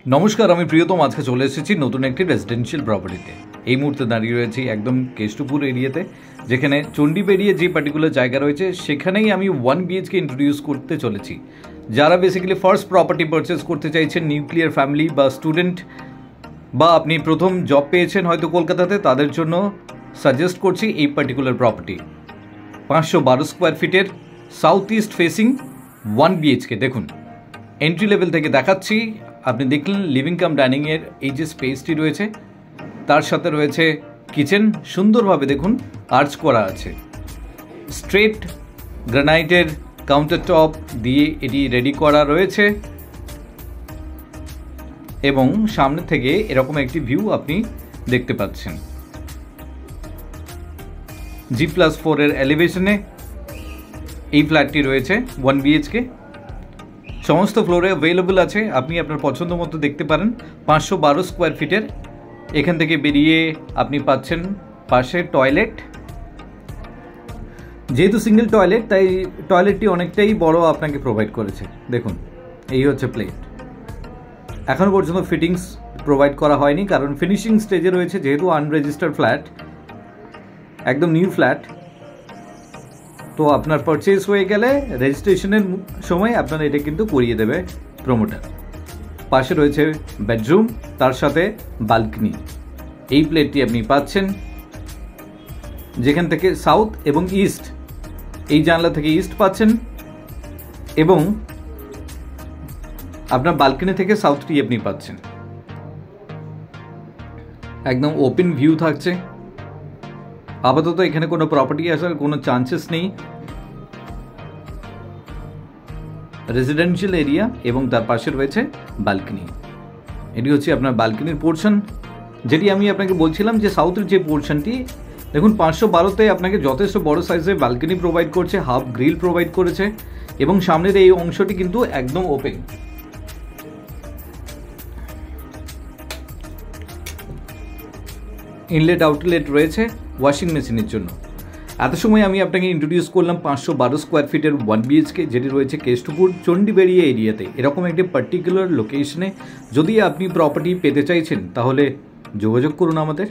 नमस्कार আমি প্রিয়তম আজকে চলে এসেছি নতুন একটি রেসিডেন্সিয়াল প্রপার্টিতে। এই মুহূর্তে দাঁড়িয়ে রয়েছি একদম কেষ্টপুর এরিয়াতে, যেখানে চণ্ডীবেড়িয়ে যে পার্টিকুলার জায়গা রয়েছে সেখানেই আমি 1 BHK ইন্ট্রোডিউস করতে চলেছি। যারা বেসিক্যালি ফার্স্ট প্রপার্টি পারচেস করতে চাইছেন, নিউক্লিয়ার ফ্যামিলি বা স্টুডেন্ট, বা আপনি প্রথম জব পেয়েছেন হয়তো কলকাতাতে, তাদের জন্য সাজেস্ট করছি এই পার্টিকুলার প্রপার্টি। 512 স্কোয়ার ফিটের সাউথ ইস্ট ফেসিং 1 BHK। দেখুন এন্ট্রি লেভেল থেকে দেখাচ্ছি। আপনি দেখলেন লিভিং কাম ডাইনিংয়ের এই যে স্পেসটি রয়েছে, তার সাথে রয়েছে কিচেন। সুন্দরভাবে দেখুন আর্চ করা আছে, স্ট্রেট গ্রানাইটের কাউন্টার টপ দিয়ে এটি রেডি করা রয়েছে, এবং সামনে থেকে এরকম একটি ভিউ আপনি দেখতে পাচ্ছেন। G+4 এর এলিভেশনে এই ফ্ল্যাটটি রয়েছে 1 BHK। সমস্ত ফ্লোরে অ্যাভেলেবল আছে, আপনি আপনার পছন্দ মতো দেখতে পারেন। 512 স্কোয়ার ফিটের। এখান থেকে বেরিয়ে আপনি পাচ্ছেন পাশে টয়লেট। যেহেতু সিঙ্গেল টয়লেট, তাই টয়লেটটি অনেকটাই বড় আপনাকে প্রোভাইড করেছে। দেখুন এই হচ্ছে প্লেট। এখনও পর্যন্ত ফিটিংস প্রোভাইড করা হয়নি, কারণ ফিনিশিং স্টেজে রয়েছে, যেহেতু আনরেজিস্টার্ড ফ্ল্যাট, একদম নিউ ফ্ল্যাট। তো আপনার পারচেজ হয়ে গেলে রেজিস্ট্রেশনের সময় আপনার এটা কিন্তু করিয়ে দেবে প্রমোটার। পাশে রয়েছে বেডরুম, তার সাথে বালকনি। এই প্লেটটি আপনি পাচ্ছেন, যেখান থেকে সাউথ এবং ইস্ট, এই জানলা থেকে ইস্ট পাচ্ছেন, এবং আপনার বালকনি থেকে সাউথটি আপনি পাচ্ছেন। একদম ওপেন ভিউ থাকছে। আপাতত এখানে কোনো প্রপার্টি আসার কোনো চান্সেস নেই। রেসিডেন্সিয়াল এরিয়া এবং তার পাশে রয়েছে বালকনি। এটি হচ্ছে আপনার বালকনির পোর্শন, যেটি আমি আপনাকে বলছিলাম যে সাউথের যে পোর্শনটি, দেখুন 512তে আপনাকে যথেষ্ট বড় সাইজের বালকনি প্রোভাইড করছে, হাফ গ্রিল প্রোভাইড করেছে, এবং সামনের এই অংশটি কিন্তু একদম ওপেন। ইনলেট আউটলেট রয়েছে ওয়াশিং মেশিনের জন্য। এত সময় আমি আপনাকে ইন্ট্রোডিউস করলাম 512 স্কোয়ার ফিটের 1 BHK, যেটি রয়েছে কেষ্টপুর চণ্ডীবেড়িয়া এরিয়াতে, এরকম একটি পার্টিকুলার লোকেশনে। যদি আপনি প্রপার্টি পেতে চাইছেন তাহলে যোগাযোগ করুন আমাদের।